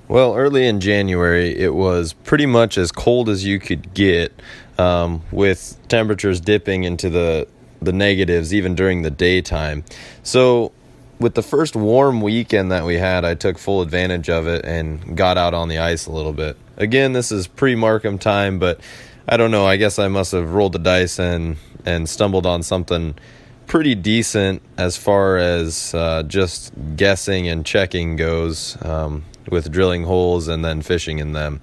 Well, early in January, it was pretty much as cold as you could get, with temperatures dipping into the negatives even during the daytime. So, with the first warm weekend that we had, I took full advantage of it and got out on the ice a little bit. Again, this is pre-Markham time, but I don't know. I guess I must have rolled the dice and stumbled on something pretty decent as far as just guessing and checking goes, with drilling holes and then fishing in them.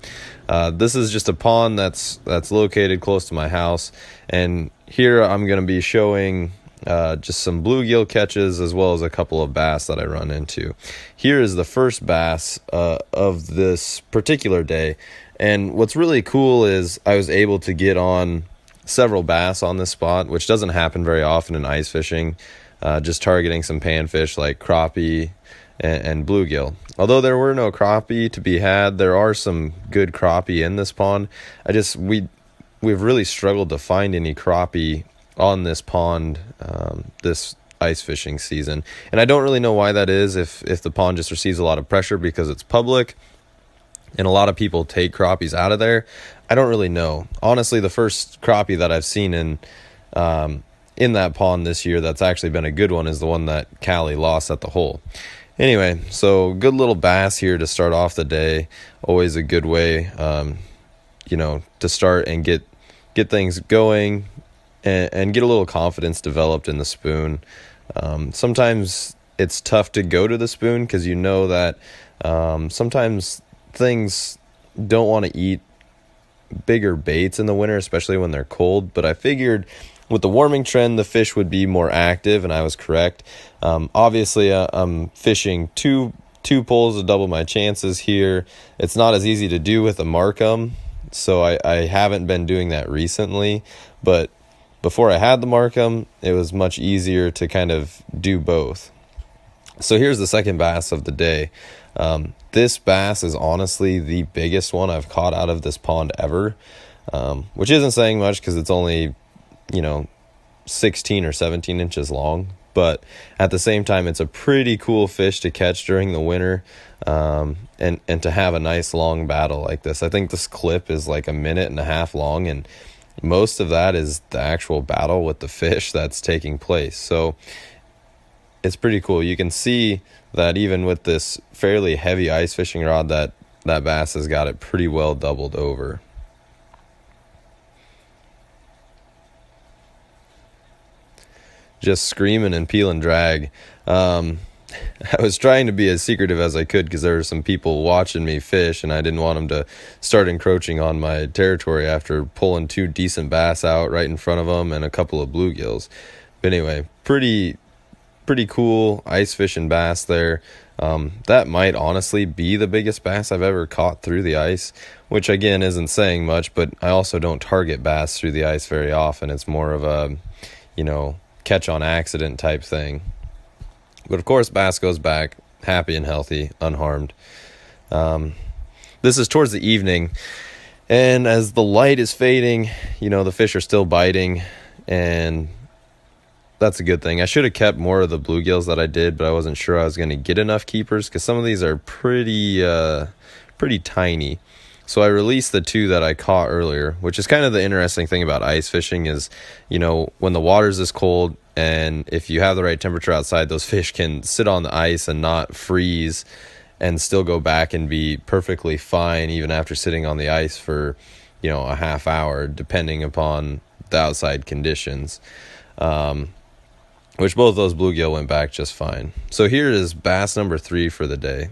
This is just a pond that's located close to my house, and here I'm going to be showing just some bluegill catches as well as a couple of bass that I run into. Here is the first bass of this particular day, and what's really cool is I was able to get on several bass on this spot, which doesn't happen very often in ice fishing, just targeting some panfish like crappie and bluegill. Although there were no crappie to be had, there are some good crappie in this pond. We've really struggled to find any crappie on this pond this ice fishing season, and I don't really know why that is. If the pond just receives a lot of pressure because it's public and a lot of people take crappies out of there, I don't really know. Honestly, the first crappie that I've seen in that pond this year that's actually been a good one is the one that Callie lost at the hole. Anyway, so good little bass here to start off the day. Always a good way, to start and get things going and get a little confidence developed in the spoon. Sometimes it's tough to go to the spoon because you know that sometimes things don't want to eat bigger baits in the winter, especially when they're cold. But I figured with the warming trend, the fish would be more active, and I was correct. Obviously, I'm fishing two poles to double my chances here. It's not as easy to do with a Markham, so I haven't been doing that recently. But before I had the Markham, it was much easier to kind of do both. So here's the second bass of the day. This bass is honestly the biggest one I've caught out of this pond ever, which isn't saying much because it's only 16 or 17 inches long, but at the same time it's a pretty cool fish to catch during the winter, and to have a nice long battle like this. I think this clip is like a minute and a half long, and most of that is the actual battle with the fish that's taking place. So it's pretty cool. You can see that even with this fairly heavy ice fishing rod, that bass has got it pretty well doubled over. Just screaming and peel and drag. I was trying to be as secretive as I could because there were some people watching me fish, and I didn't want them to start encroaching on my territory after pulling two decent bass out right in front of them and a couple of bluegills. But anyway, pretty cool ice fishing bass there. That might honestly be the biggest bass I've ever caught through the ice, which again isn't saying much, but I also don't target bass through the ice very often. It's more of a, catch on accident type thing. But of course, bass goes back happy and healthy, unharmed. This is towards the evening, and as the light is fading, the fish are still biting, and that's a good thing. I should have kept more of the bluegills that I did, but I wasn't sure I was going to get enough keepers because some of these are pretty tiny. So I released the two that I caught earlier, which is kind of the interesting thing about ice fishing is, when the water's this cold and if you have the right temperature outside, those fish can sit on the ice and not freeze and still go back and be perfectly fine even after sitting on the ice for, a half hour, depending upon the outside conditions. Which both those bluegill went back just fine. So here is bass number 3 for the day.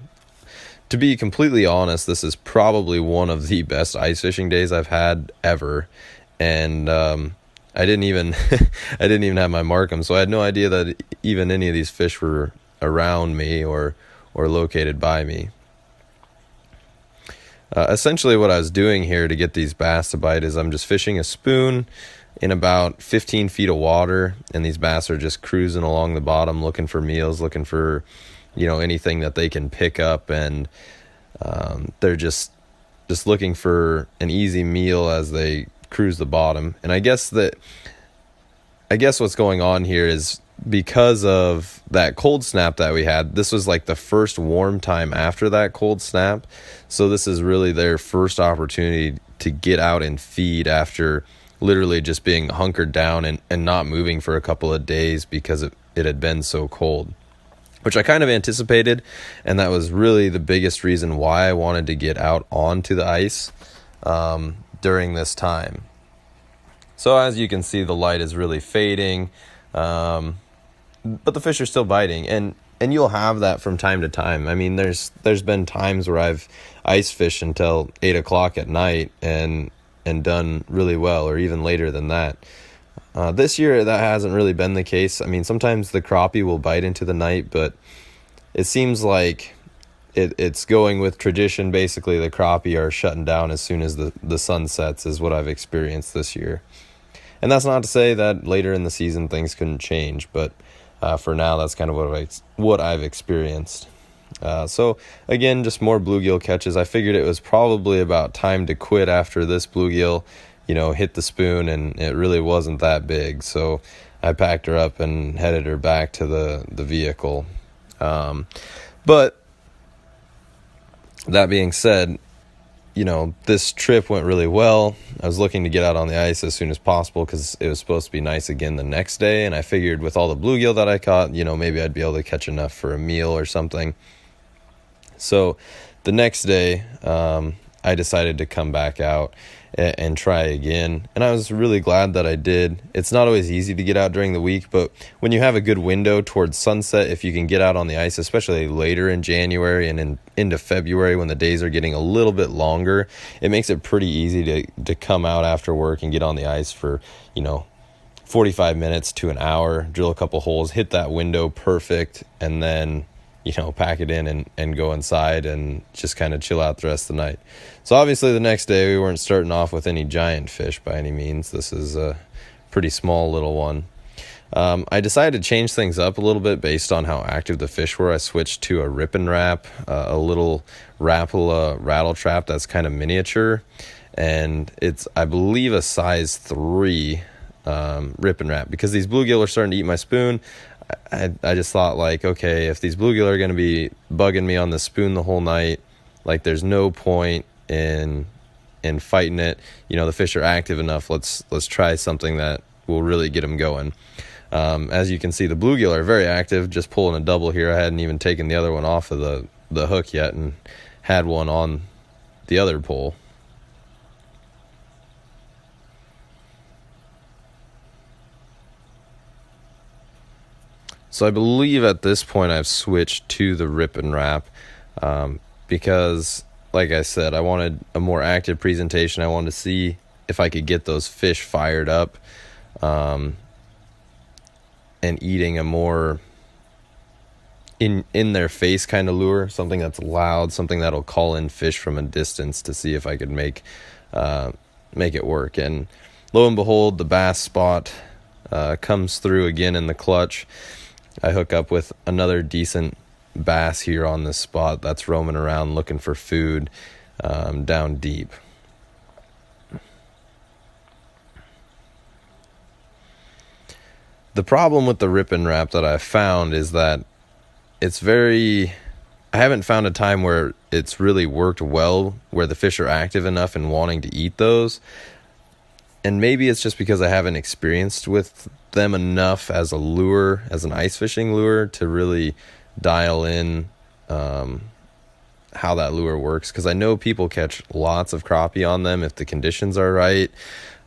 To be completely honest, this is probably one of the best ice fishing days I've had ever, and I didn't even have my Markham, so I had no idea that even any of these fish were around me or located by me. Essentially, what I was doing here to get these bass to bite is I'm just fishing a spoon in about 15 feet of water, and these bass are just cruising along the bottom looking for meals, looking for anything that they can pick up, and they're just looking for an easy meal as they cruise the bottom. And I guess what's going on here is because of that cold snap that we had, this was like the first warm time after that cold snap. So this is really their first opportunity to get out and feed after literally just being hunkered down and not moving for a couple of days because it had been so cold, which I kind of anticipated. And that was really the biggest reason why I wanted to get out onto the ice during this time. So as you can see, the light is really fading. But the fish are still biting, and you'll have that from time to time. I mean, there's been times where I've ice fished until 8 o'clock at night and done really well, or even later than that. This year, that hasn't really been the case. I mean, sometimes the crappie will bite into the night, but it seems like it's going with tradition. Basically, the crappie are shutting down as soon as the sun sets, is what I've experienced this year. And that's not to say that later in the season things couldn't change, but for now, that's kind of what I've experienced. So again, just more bluegill catches. I figured it was probably about time to quit after this bluegill, hit the spoon, and it really wasn't that big. So I packed her up and headed her back to the vehicle. But that being said, this trip went really well. I was looking to get out on the ice as soon as possible because it was supposed to be nice again the next day. And I figured with all the bluegill that I caught, maybe I'd be able to catch enough for a meal or something. So the next day, I decided to come back out and try again. And I was really glad that I did. It's not always easy to get out during the week, but when you have a good window towards sunset, if you can get out on the ice, especially later in January and into February when the days are getting a little bit longer, it makes it pretty easy to come out after work and get on the ice for, 45 minutes to an hour, drill a couple holes, hit that window perfect, and then pack it in and go inside and just kind of chill out the rest of the night. So obviously the next day we weren't starting off with any giant fish by any means. This is a pretty small little one. I decided to change things up a little bit based on how active the fish were. I switched to a rip and wrap, a little Rapala rattle trap that's kind of miniature. And it's, I believe, a size 3 rip and wrap, because these bluegill are starting to eat my spoon. I just thought, like, okay, if these bluegill are going to be bugging me on the spoon the whole night, like, there's no point in fighting it. The fish are active enough. Let's try something that will really get them going. As you can see, the bluegill are very active. Just pulling a double here. I hadn't even taken the other one off of the hook yet, and had one on the other pole. So I believe at this point I've switched to the rip and wrap because, like I said, I wanted a more active presentation. I wanted to see if I could get those fish fired up and eating a more in their face kind of lure, something that's loud, something that'll call in fish from a distance to see if I could make it work. And lo and behold, the bass spot comes through again in the clutch. I hook up with another decent bass here on this spot that's roaming around looking for food down deep. The problem with the rip and wrap that I've found is that I haven't found a time where it's really worked well, where the fish are active enough and wanting to eat those. And maybe it's just because I haven't experienced with them enough as a lure, as an ice fishing lure, to really dial in how that lure works. Because I know people catch lots of crappie on them if the conditions are right,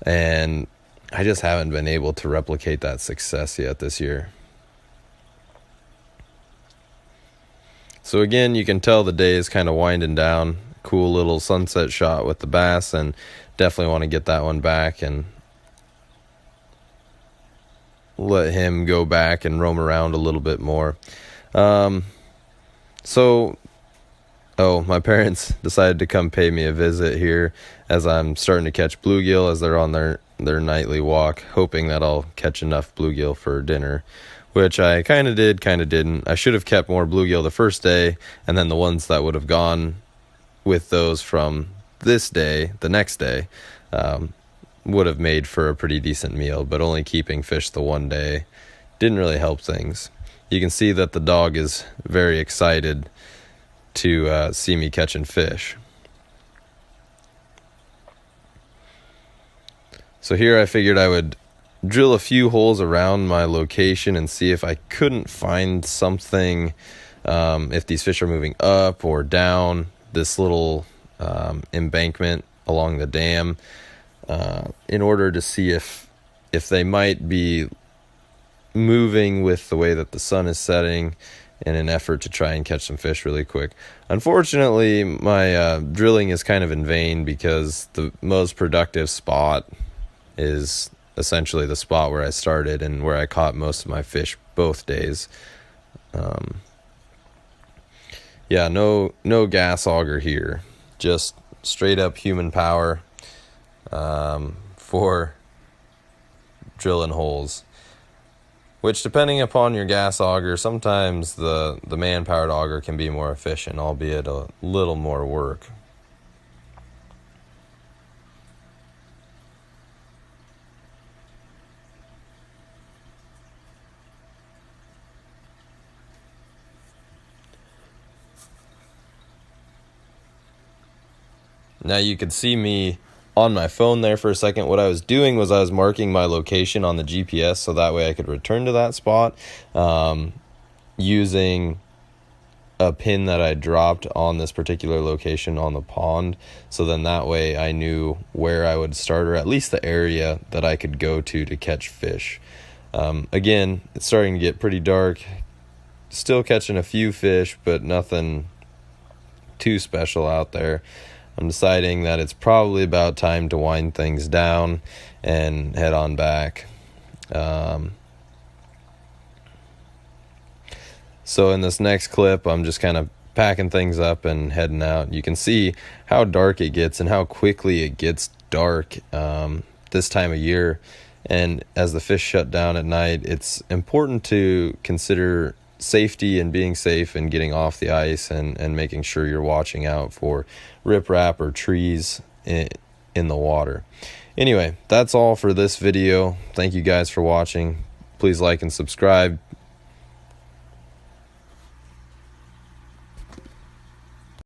and I just haven't been able to replicate that success yet this year. So again, you can tell the day is kind of winding down. Cool little sunset shot with the bass, and definitely want to get that one back and let him go back and roam around a little bit more. My parents decided to come pay me a visit here as I'm starting to catch bluegill as they're on their nightly walk, hoping that I'll catch enough bluegill for dinner, which I kind of did, kind of didn't. I should have kept more bluegill the first day, and then the ones that would have gone with those from this day, the next day, would have made for a pretty decent meal. But only keeping fish the one day didn't really help things. You can see that the dog is very excited to see me catching fish. So here I figured I would drill a few holes around my location and see if I couldn't find something, if these fish are moving up or down this little embankment along the dam, in order to see if they might be moving with the way that the sun is setting, in an effort to try and catch some fish really quick. Unfortunately, my drilling is kind of in vain, because the most productive spot is essentially the spot where I started and where I caught most of my fish both days. Yeah, no gas auger here, just straight up human power for drilling holes. Which, depending upon your gas auger, sometimes the man-powered auger can be more efficient, albeit a little more work. Now you could see me on my phone there for a second. What I was doing was I was marking my location on the GPS, so that way I could return to that spot, using a pin that I dropped on this particular location on the pond. So then that way I knew where I would start, or at least the area that I could go to catch fish. Again, it's starting to get pretty dark. Still catching a few fish, but nothing too special out there. I'm deciding that it's probably about time to wind things down and head on back. So in this next clip, I'm just kind of packing things up and heading out. You can see how dark it gets and how quickly it gets dark this time of year. And as the fish shut down at night, it's important to consider safety and being safe and getting off the ice, and making sure you're watching out for riprap or trees in the water. Anyway, that's all for this video. Thank you guys for watching. Please like and subscribe.